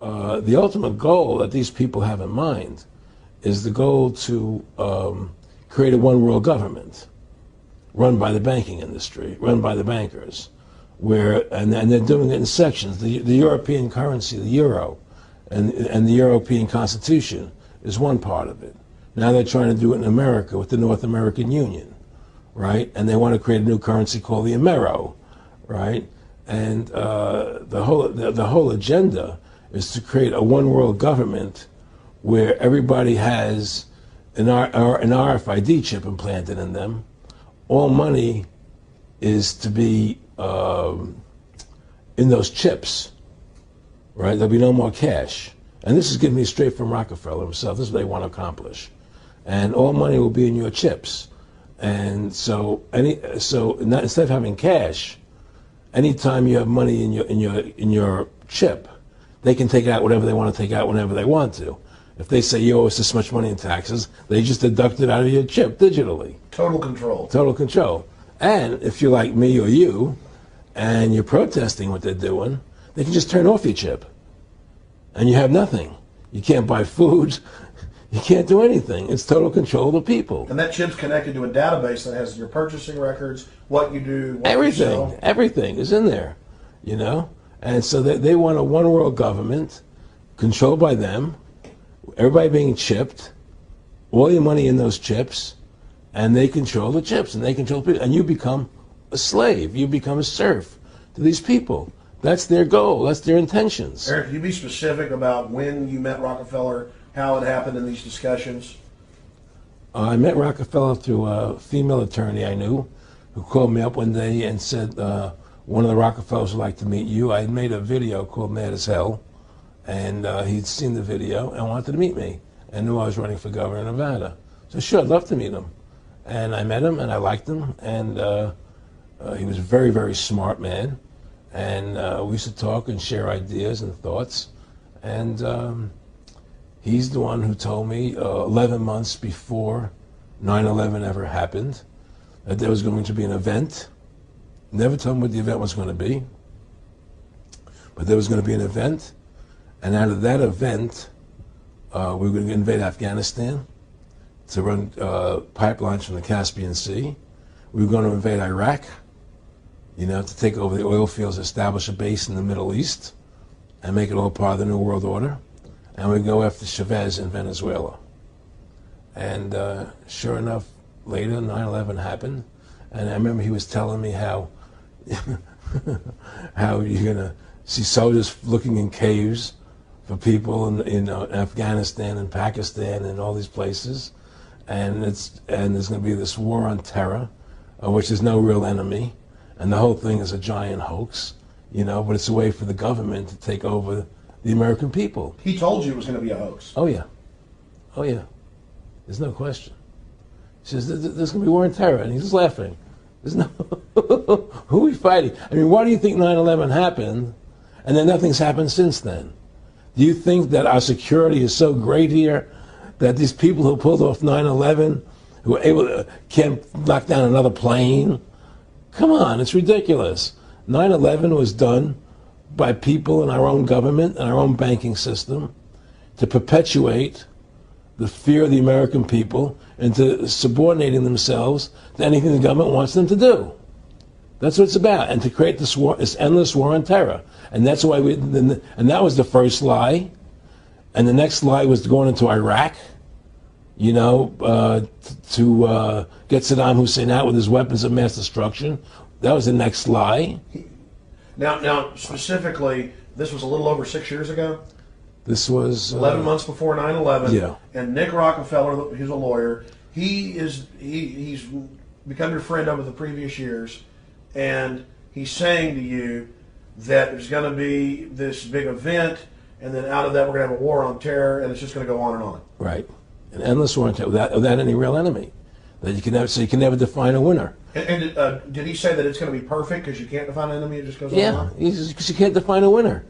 the ultimate goal that these people have in mind is the goal to create a one world government run by the banking industry, run by the bankers, and they're doing it in sections. The European currency, the euro, and the European Constitution is one part of it. Now they're trying to do it in America with the North American Union, right? And they want to create a new currency called the Amero, right? And the whole agenda is to create a one world government where everybody has an RFID chip implanted in them. All money is to be in those chips, right? There'll be no more cash. And this is giving me straight from Rockefeller himself. This is what they want to accomplish. And all money will be in your chips. And so instead of having cash, anytime you have money in your chip, they can take out whatever they want to take out whenever they want to. If they say you owe us this much money in taxes, they just deduct it out of your chip digitally. Total control. Total control. And if you're like me or you, and you're protesting what they're doing, they can just turn off your chip. And you have nothing. You can't buy food. You can't do anything. It's total control of the people. And that chip's connected to a database that has your purchasing records, what you do, what everything, you sell. Everything is in there, you know? And so they want a one world government controlled by them, everybody being chipped, all your money in those chips, and they control the chips, and they control people. And you become a slave. You become a serf to these people. That's their goal. That's their intentions. Eric, can you be specific about when you met Rockefeller, how it happened in these discussions? I met Rockefeller through a female attorney I knew who called me up one day and said, one of the Rockefellers would like to meet you. I had made a video called Mad as Hell, and he'd seen the video and wanted to meet me and knew I was running for governor of Nevada. So sure, I'd love to meet him. And I met him, and I liked him, and he was a very, very smart man. And we used to talk and share ideas and thoughts. And he's the one who told me 11 months before 9/11 ever happened that there was going to be an event. Never told me what the event was going to be, but there was going to be an event. And out of that event, we were going to invade Afghanistan to run pipelines from the Caspian Sea. We were going to invade Iraq, you know, to take over the oil fields, establish a base in the Middle East, and make it all part of the New World Order. And we'd go after Chavez in Venezuela. And sure enough, later, 9/11 happened. And I remember he was telling me how how you're going to see soldiers looking in caves for people in Afghanistan and Pakistan and all these places. And there's going to be this war on terror, which is no real enemy. And the whole thing is a giant hoax, you know, but it's a way for the government to take over the American people. He told you it was going to be a hoax. Oh, yeah. Oh, yeah. There's no question. He says, there's going to be war on terror. And he's just laughing. There's no... Who are we fighting? I mean, why do you think 9/11 happened and then nothing's happened since then? Do you think that our security is so great here that these people who pulled off 9/11, who were able to, can't knock down another plane? Come on, it's ridiculous. 9/11 was done by people in our own government and our own banking system to perpetuate the fear of the American people into subordinating themselves to anything the government wants them to do. That's what it's about, and to create this war, this endless war on terror. And that's why and that was the first lie. And the next lie was going into Iraq, you know, to get Saddam Hussein out with his weapons of mass destruction. That was the next lie. Now, specifically, this was a little over 6 years ago? This was 11 months before 9/11. Yeah. And Nick Rockefeller, who's a lawyer, he's become your friend over the previous years, and he's saying to you that there's going to be this big event, and then out of that we're going to have a war on terror, and it's just going to go on and on. Right. An endless war on terror without any real enemy. That you can never, so you can never define a winner. And did he say that it's going to be perfect because you can't define an enemy? It just goes on and on? Yeah, because you can't define a winner.